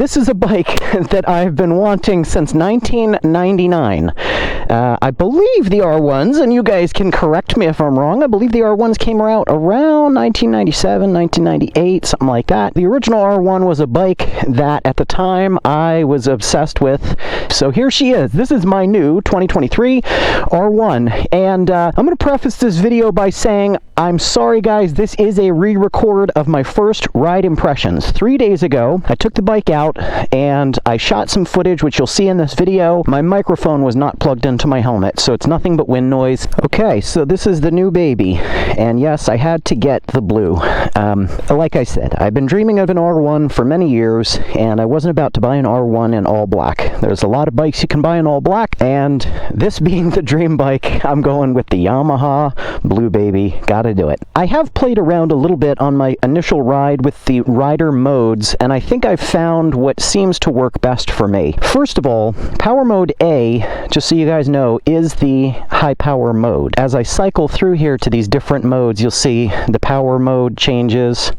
This is a bike that I've been wanting since 1999. I believe the R1s, and you guys can correct me if I'm wrong, I believe the R1s came out around 1997, 1998, something like that. The original R1 was a bike that at the time I was obsessed with. So here she is. This is my new 2023 R1. And I'm going to preface this video by saying I'm sorry guys, this is a re-record of my first ride impressions. 3 days ago, I took the bike out and I shot some footage, which you'll see in this video. My microphone was not plugged into my helmet, so it's nothing but wind noise. Okay, so this is the new baby, and yes, I had to get the blue. Like I said, I've been dreaming of an R1 for many years, and I wasn't about to buy an R1 in all black. There's a lot of bikes you can buy in all black, and this being the dream bike, I'm going with the Yamaha blue baby. Gotta do it. I have played around a little bit on my initial ride with the rider modes, and I think I've found what seems to work best for me. First of all, power mode A, just so you guys know, is the high power mode. As I cycle through here to these different modes, you'll see the power mode changes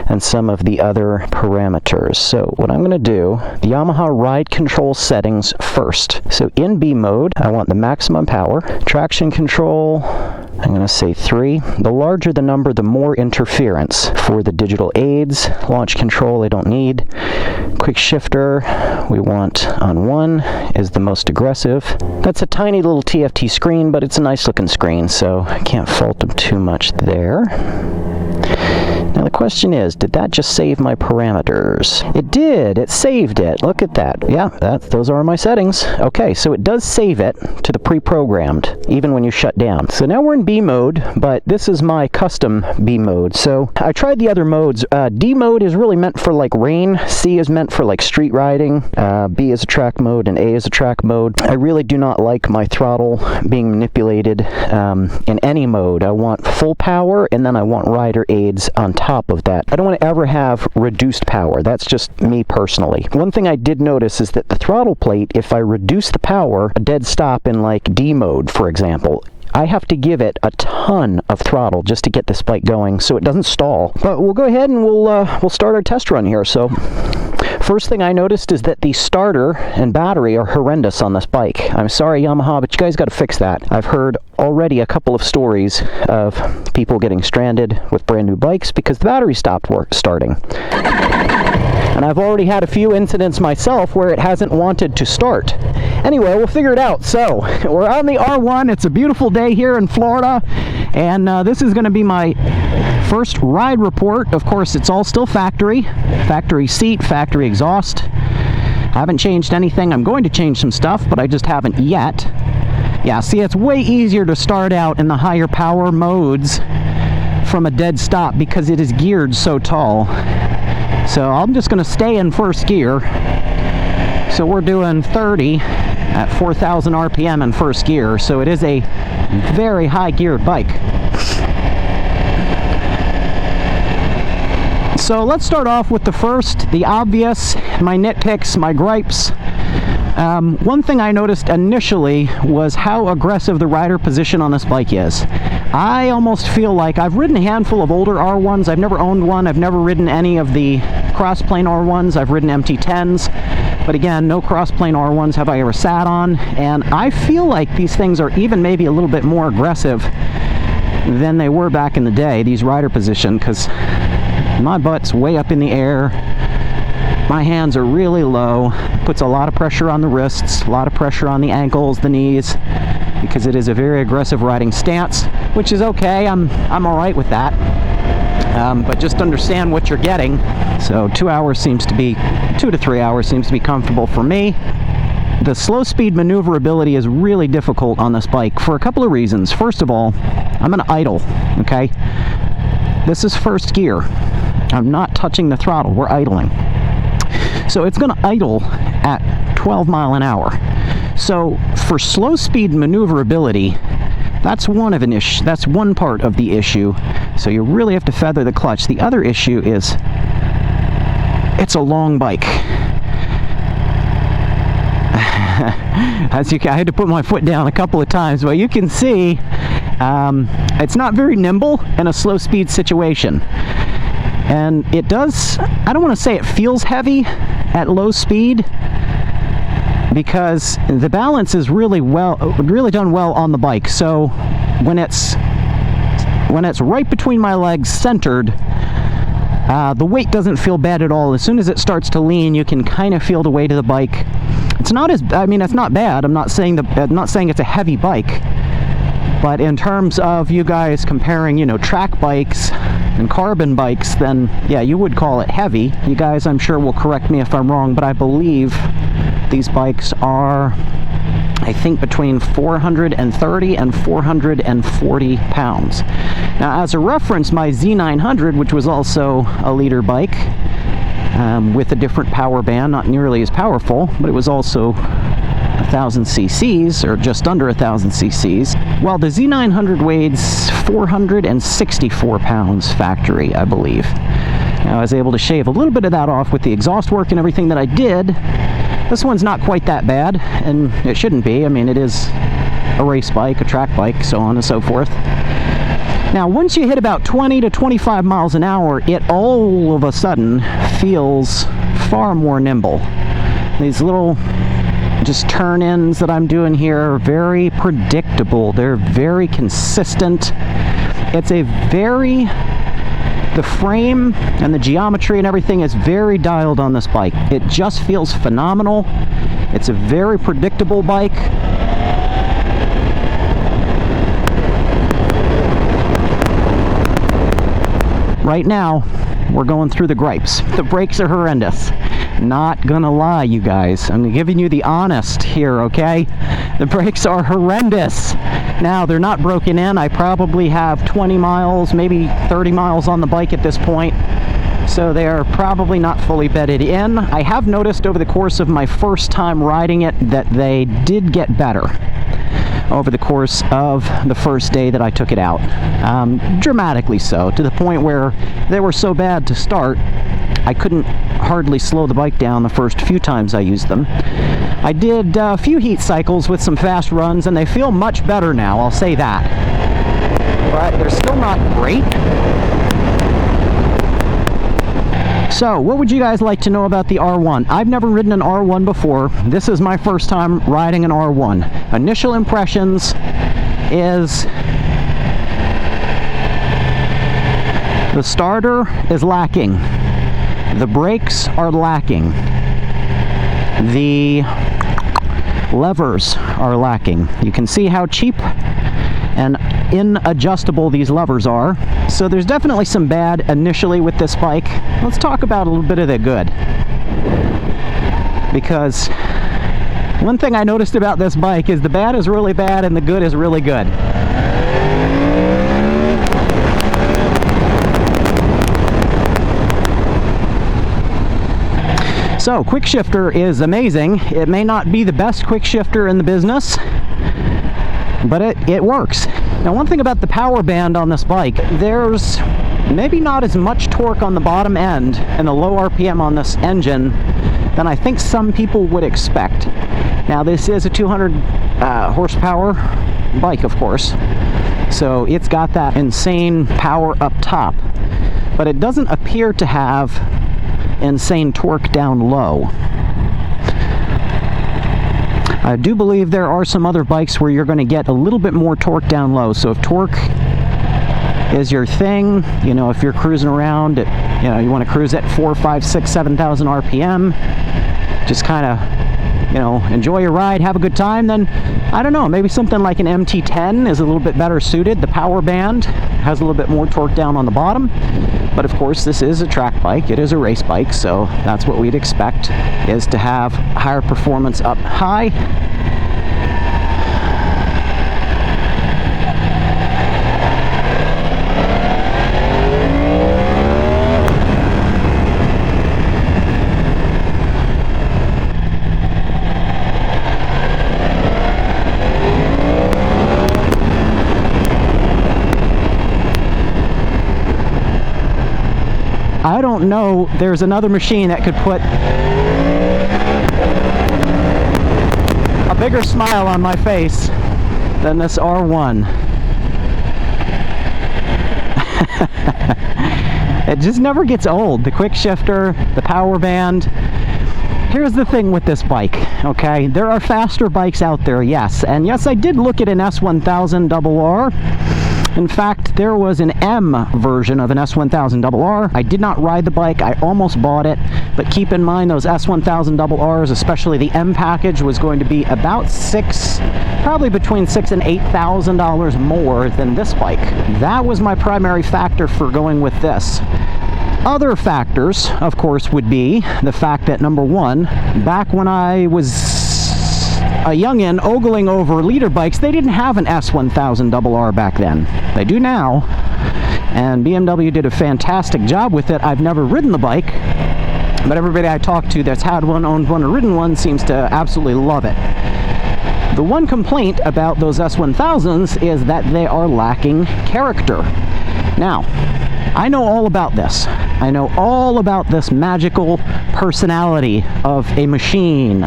and some of the other parameters. So what I'm going to do, the Yamaha ride control settings first. So in B mode, I want the maximum power. Traction control, I'm going to say 3. The larger the number, the more interference. For the digital aids, launch control I don't need. Quick shifter, we want on 1, is the most aggressive. That's a tiny little TFT screen, but it's a nice looking screen, so I can't fault them too much there. Now the question is, did that just save my parameters? It did, it saved it. Look at that. Yeah, those are my settings. Okay, so it does save it to the pre-programmed, even when you shut down. So now we're in B mode, but this is my custom B mode. So I tried the other modes. D mode is really meant for like rain, C is meant for like street riding, B is a track mode, and A is a track mode. I really do not like my throttle being manipulated in any mode. I want full power, and then I want rider aids on top of that. I don't want to ever have reduced power. That's just me personally. One thing I did notice is that the throttle plate, if I reduce the power, a dead stop in like D mode, for example, I have to give it a ton of throttle just to get this bike going so it doesn't stall. But we'll go ahead and we'll start our test run here. So first thing I noticed is that the starter and battery are horrendous on this bike. I'm sorry, Yamaha, but you guys got to fix that. I've heard already a couple of stories of people getting stranded with brand new bikes because the battery stopped starting. And I've already had a few incidents myself where it hasn't wanted to start. Anyway, we'll figure it out. So, we're on the R1. It's a beautiful day here in Florida, and this is going to be my first ride report. Of course, it's all still factory seat, factory exhaust. I haven't changed anything. I'm going to change some stuff, but I just haven't yet. Yeah, see, it's way easier to start out in the higher power modes from a dead stop because it is geared so tall. So I'm just going to stay in first gear. So we're doing 30 at 4,000 RPM in first gear. So it is a very high geared bike. So let's start off with the obvious, my nitpicks, my gripes. One thing I noticed initially was how aggressive the rider position on this bike is. I almost feel like I've ridden a handful of older R1s. I've never owned one. I've never ridden any of the cross-plane R1s. I've ridden MT10s. But again, no cross-plane R1s have I ever sat on. And I feel like these things are even maybe a little bit more aggressive than they were back in the day, these rider position, because my butt's way up in the air. My hands are really low. Puts a lot of pressure on the wrists, a lot of pressure on the ankles, the knees, because it is a very aggressive riding stance, which is okay. I'm all right with that. But just understand what you're getting. So 2 to 3 hours seems to be comfortable for me. The slow speed maneuverability is really difficult on this bike for a couple of reasons. First of all, I'm gonna idle, okay? This is first gear. I'm not touching the throttle, we're idling. So it's gonna idle at 12 mile an hour. So for slow speed maneuverability, that's one part of the issue. So you really have to feather the clutch. The other issue is it's a long bike. I had to put my foot down a couple of times, but you can see it's not very nimble in a slow speed situation. And it does, I don't want to say it feels heavy, at low speed because the balance is really done well on the bike. So when it's right between my legs centered, the weight doesn't feel bad at all. As soon as it starts to lean, you can kind of feel the weight of the bike. It's not it's not bad. I'm not saying it's a heavy bike. But in terms of you guys comparing, track bikes and carbon bikes, then yeah, you would call it heavy. You guys, I'm sure, will correct me if I'm wrong, but I believe these bikes are, I think, between 430 and 440 pounds. Now, as a reference, my Z900, which was also a leader bike, with a different power band, not nearly as powerful, but it was also 1,000 cc's, or just under 1,000 cc's. Well, the Z900 weighs 464 pounds factory, I believe. Now, I was able to shave a little bit of that off with the exhaust work and everything that I did. This one's not quite that bad, and it shouldn't be. I mean, it is a race bike, a track bike, so on and so forth. Now, once you hit about 20 to 25 miles an hour, it all of a sudden feels far more nimble. These little just turn-ins that I'm doing here are very predictable. They're very consistent. The frame and the geometry and everything is very dialed on this bike. It just feels phenomenal. It's a very predictable bike. Right now, we're going through the gripes. The brakes are horrendous. Not gonna lie, you guys. I'm giving you the honest here, okay? The brakes are horrendous. Now, they're not broken in. I probably have 20 miles, maybe 30 miles on the bike at this point. So they are probably not fully bedded in. I have noticed over the course of my first time riding it that they did get better over the course of the first day that I took it out. Dramatically so, to the point where they were so bad to start, I couldn't hardly slow the bike down the first few times I used them. I did a few heat cycles with some fast runs, and they feel much better now, I'll say that. But they're still not great. So, what would you guys like to know about the R1? I've never ridden an R1 before. This is my first time riding an R1. Initial impressions is the starter is lacking. The brakes are lacking. The levers are lacking. You can see how cheap and inadjustable these levers are. So there's definitely some bad initially with this bike. Let's talk about a little bit of the good. Because one thing I noticed about this bike is the bad is really bad and the good is really good. So, quick shifter is amazing. It may not be the best quick shifter in the business, but it works. Now, one thing about the power band on this bike, there's maybe not as much torque on the bottom end and a low RPM on this engine than I think some people would expect. Now, this is a 200 horsepower bike, of course, so it's got that insane power up top, but it doesn't appear to have insane torque down low. I do believe there are some other bikes where you're going to get a little bit more torque down low. So if torque is your thing, if you're cruising around at, you want to cruise at 4, 5, 6, 7,000 RPM, just kind of, enjoy your ride, have a good time, then, I don't know, maybe something like an MT10 is a little bit better suited. The power band has a little bit more torque down on the bottom. But of course, this is a track bike, it is a race bike, so that's what we'd expect, is to have higher performance up high. I don't know, there's another machine that could put a bigger smile on my face than this R1. It just never gets old. The quick shifter, the power band, here's the thing with this bike, okay? There are faster bikes out there, yes. And yes, I did look at an S1000RR. In fact, there was an M version of an S1000RR. I did not ride the bike. I almost bought it. But keep in mind, those S1000RRs, especially the M package, was going to be about probably between $6,000 and $8,000 more than this bike. That was my primary factor for going with this. Other factors, of course, would be the fact that, number one, back when I was a youngin' ogling over leader bikes, they didn't have an S1000RR back then. They do now, and BMW did a fantastic job with it. I've never ridden the bike, but everybody I talked to that's had one, owned one, or ridden one seems to absolutely love it. The one complaint about those S1000s is that they are lacking character. Now, I know all about this. I know all about this magical personality of a machine.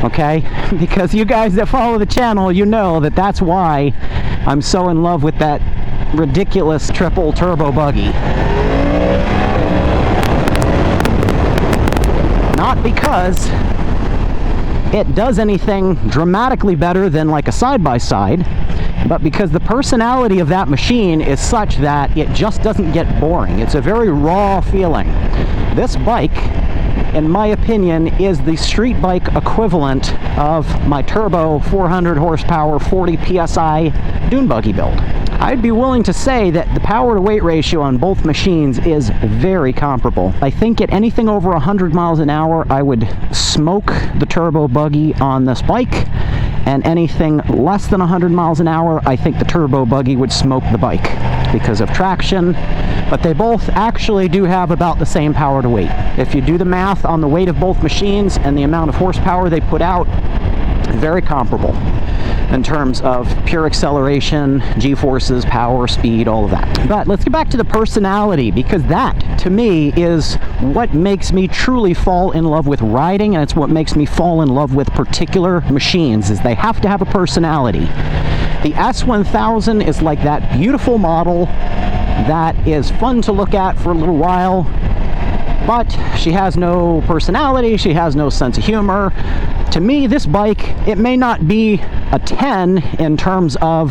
Okay? Because you guys that follow the channel, you know that that's why I'm so in love with that ridiculous triple turbo buggy. Not because it does anything dramatically better than like a side-by-side, but because the personality of that machine is such that it just doesn't get boring. It's a very raw feeling. This bike, in my opinion, is the street bike equivalent of my turbo 400 horsepower 40 psi dune buggy build. I'd be willing to say that the power to weight ratio on both machines is very comparable. I think at anything over 100 miles an hour, I would smoke the turbo buggy on this bike, and anything less than 100 miles an hour, I think the turbo buggy would smoke the bike because of traction. But they both actually do have about the same power to weight. If you do the math on the weight of both machines and the amount of horsepower they put out, very comparable in terms of pure acceleration, g-forces, power, speed, all of that. But let's get back to the personality, because that, to me, is what makes me truly fall in love with riding, and it's what makes me fall in love with particular machines, is they have to have a personality. The S1000 is like that beautiful model that is fun to look at for a little while, but she has no personality, she has no sense of humor. To me, this bike, it may not be a 10 in terms of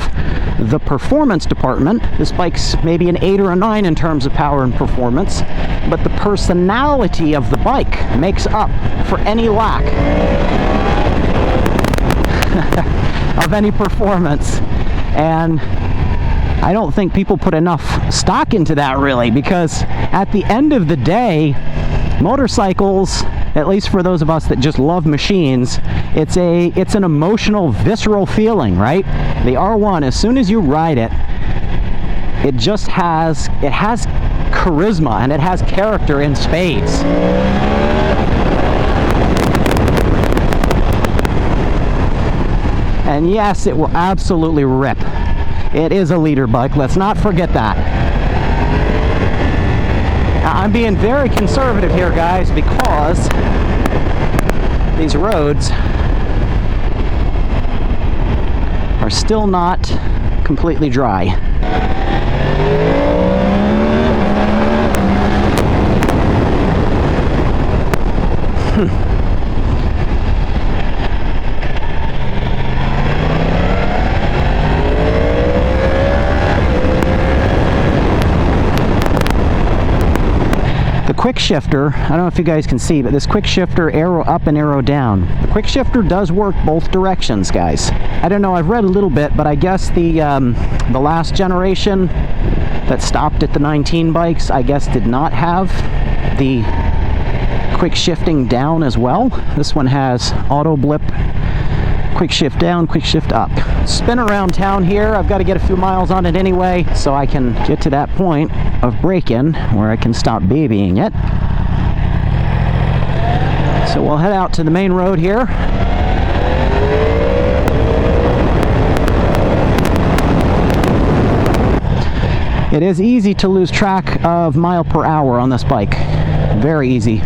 the performance department. This bike's maybe an 8 or a 9 in terms of power and performance, but the personality of the bike makes up for any lack of any performance. And I don't think people put enough stock into that, really, because at the end of the day, motorcycles, at least for those of us that just love machines, it's an emotional, visceral feeling, right? The R1, as soon as you ride it, it has charisma and it has character in spades. And yes, it will absolutely rip. It is a leader bike, let's not forget that. I'm being very conservative here, guys, because these roads are still not completely dry. The quick shifter, I don't know if you guys can see, but this quick shifter, arrow up and arrow down. The quick shifter does work both directions, guys. I don't know, I've read a little bit, but I guess the last generation that stopped at the 19 bikes, I guess did not have the quick shifting down as well. This one has auto blip, quick shift down, quick shift up. Spin around town here. I've got to get a few miles on it anyway, so I can get to that point of break-in where I can stop babying it. So we'll head out to the main road here. It is easy to lose track of mile per hour on this bike. Very easy.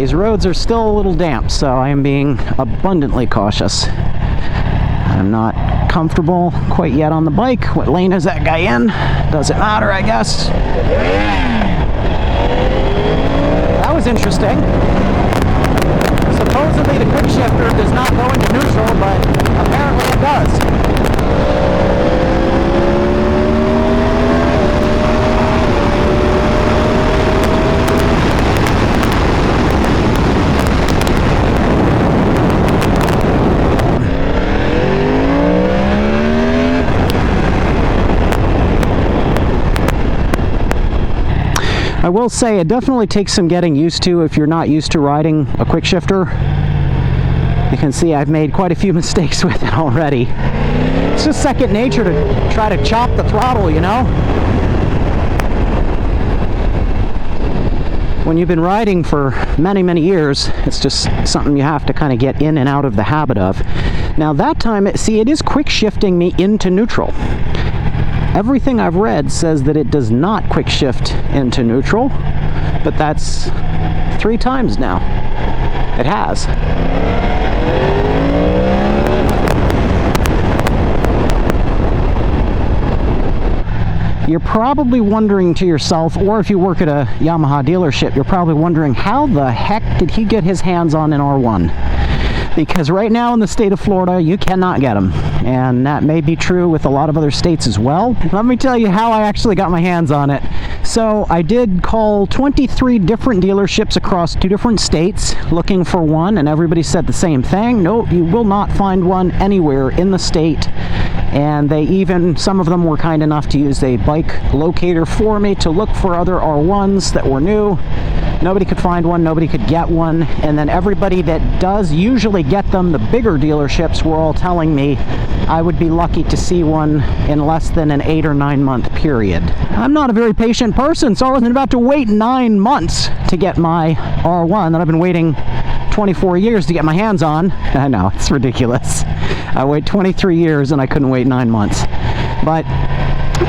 These roads are still a little damp, so I am being abundantly cautious. I'm not comfortable quite yet on the bike. What lane is that guy in? Doesn't matter, I guess. That was interesting. Supposedly the quick shifter does not go into neutral, but apparently it does. I will say it definitely takes some getting used to if you're not used to riding a quick shifter. You can see I've made quite a few mistakes with it already. It's just second nature to try to chop the throttle, you know? When you've been riding for many, many years, it's just something you have to kind of get in and out of the habit of. Now that time, it is quick shifting me into neutral. Everything I've read says that it does not quick shift into neutral, but that's 3 times now. It has. You're probably wondering to yourself, or if you work at a Yamaha dealership, you're probably wondering, how the heck did he get his hands on an R1? Because right now in the state of Florida, you cannot get them. And that may be true with a lot of other states as well. Let me tell you how I actually got my hands on it. So I did call 23 different dealerships across 2 different states looking for one, and everybody said the same thing. No, you will not find one anywhere in the state. And some of them were kind enough to use a bike locator for me to look for other R1s that were new. Nobody could find one, nobody could get one, and then everybody that does usually get them, the bigger dealerships, were all telling me I would be lucky to see one in less than an 8 or 9 month period. I'm not a very patient person, so I wasn't about to wait 9 months to get my R1 that I've been waiting 24 years to get my hands on. I know, it's ridiculous. I waited 23 years and I couldn't wait 9 months. But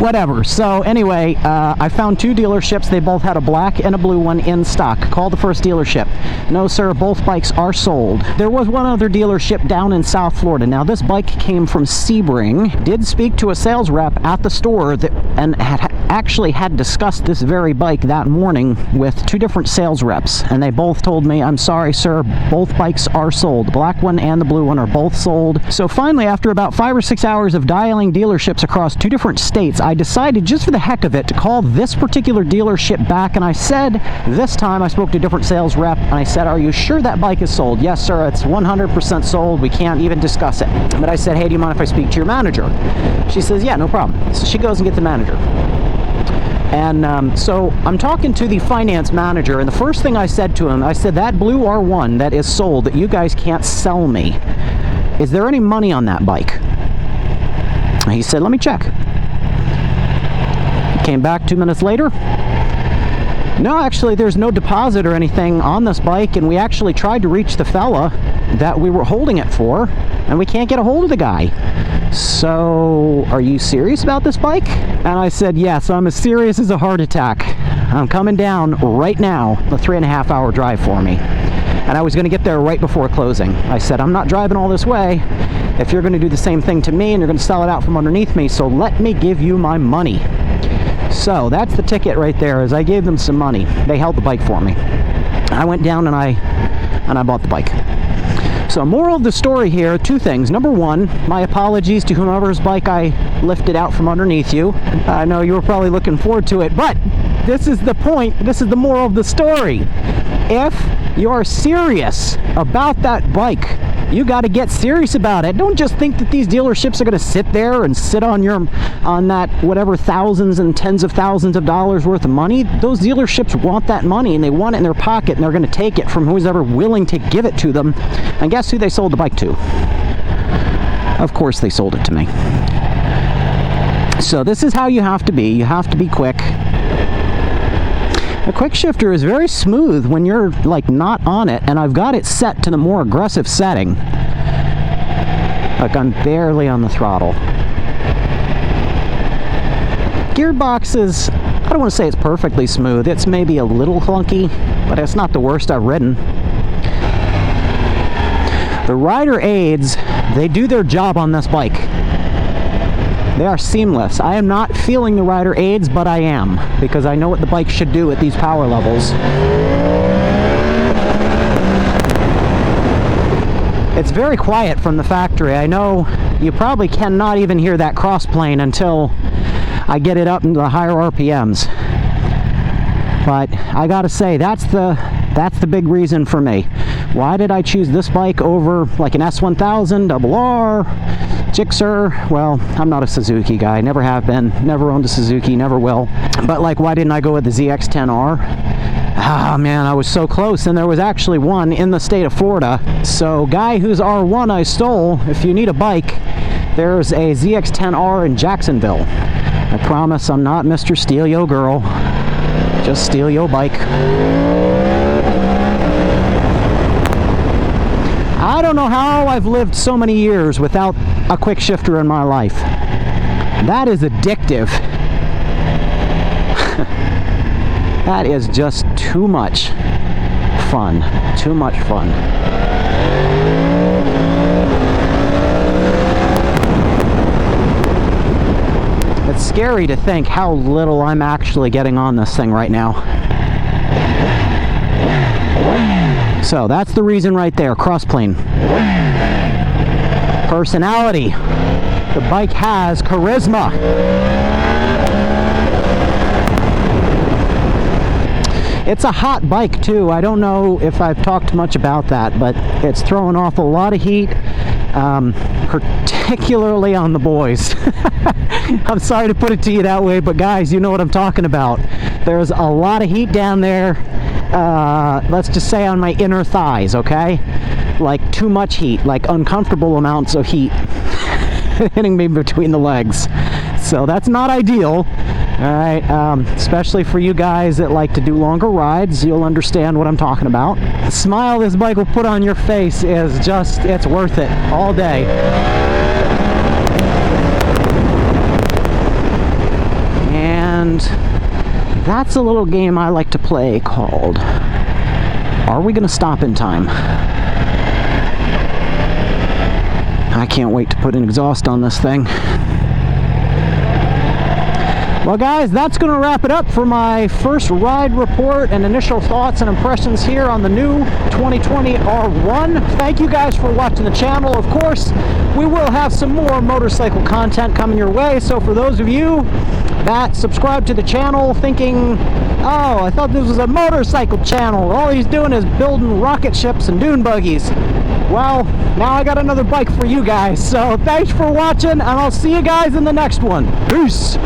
whatever. So anyway, I found 2 dealerships. They both had a black and a blue one in stock. Called the first dealership. No, sir, both bikes are sold. There was one other dealership down in South Florida. Now, this bike came from Sebring. Did speak to a sales rep at the store and actually had discussed this very bike that morning with 2 different sales reps. And they both told me, I'm sorry, sir, both bikes are sold. The black one and the blue one are both sold. So finally, after about 5 or 6 hours of dialing dealerships across 2 different states, I decided, just for the heck of it, to call this particular dealership back, and I said, this time I spoke to a different sales rep, and I said, are you sure that bike is sold? Yes, sir, it's 100% sold. We can't even discuss it. But I said, hey, do you mind if I speak to your manager? She says, yeah, no problem. So she goes and gets the manager. And so I'm talking to the finance manager, and the first thing I said to him, I said, that blue R1 that is sold that you guys can't sell me, is there any money on that bike? And he said, let me check. Came back 2 minutes later. No, actually, there's no deposit or anything on this bike, and we actually tried to reach the fella that we were holding it for, and we can't get a hold of the guy. So, are you serious about this bike? And I said, yes, I'm as serious as a heart attack. I'm coming down right now, a 3.5 hour drive for me. And I was going to get there right before closing. I said, I'm not driving all this way if you're going to do the same thing to me and you're going to sell it out from underneath me, so let me give you my money. So that's the ticket right there, is I gave them some money. They held the bike for me. I went down and I bought the bike. So moral of the story here, 2 things. Number 1, my apologies to whomever's bike I lifted out from underneath you. I know you were probably looking forward to it, but this is the point. This is the moral of the story. If you're serious about that bike, you got to get serious about it. Don't just think that these dealerships are going to sit there and sit on that whatever thousands and tens of thousands of dollars worth of money. Those dealerships want that money, and they want it in their pocket, and they're going to take it from who's ever willing to give it to them. And guess who they sold the bike to? Of course they sold it to me. So this is how you have to be. You have to be quick. The quick shifter is very smooth when you're like not on it, and I've got it set to the more aggressive setting. Like I'm barely on the throttle. Gearbox is, I don't want to say it's perfectly smooth. It's maybe a little clunky, but it's not the worst I've ridden. The rider aids, they do their job on this bike. They are seamless. I am not feeling the rider aids, but I am, because I know what the bike should do at these power levels. It's very quiet from the factory. I know you probably cannot even hear that crossplane until I get it up into the higher RPMs. But I gotta say, that's the big reason for me. Why did I choose this bike over like an S1000, RR, Gixxer? Well, I'm not a Suzuki guy, never have been, never owned a Suzuki, never will. But like, why didn't I go with the ZX-10R? Ah, man, I was so close, and there was actually one in the state of Florida. So, guy whose R1 I stole, if you need a bike, there's a ZX-10R in Jacksonville. I promise I'm not Mr. Steal Yo Girl. Just steal yo bike. I don't know how I've lived so many years without a quick shifter in my life. That is addictive. That is just too much fun. Too much fun. It's scary to think how little I'm actually getting on this thing right now. So that's the reason right there, crossplane. Personality. The bike has charisma. It's a hot bike too. I don't know if I've talked much about that, but it's throwing off a lot of heat, particularly on the boys. I'm sorry to put it to you that way, but guys, you know what I'm talking about. There's a lot of heat down there, let's just say on my inner thighs, okay? Like too much heat, like uncomfortable amounts of heat hitting me between the legs. So that's not ideal. Alright, especially for you guys that like to do longer rides, you'll understand what I'm talking about. The smile this bike will put on your face is just, it's worth it all day. And that's a little game I like to play called Are We Gonna Stop in Time? I can't wait to put an exhaust on this thing. Well guys, that's going to wrap it up for my first ride report and initial thoughts and impressions here on the new 2020 R1. Thank you guys for watching the channel. Of course, we will have some more motorcycle content coming your way, so for those of you that subscribe to the channel thinking, oh, I thought this was a motorcycle channel, all he's doing is building rocket ships and dune buggies. Well, now I got another bike for you guys, so thanks for watching, and I'll see you guys in the next one. Peace!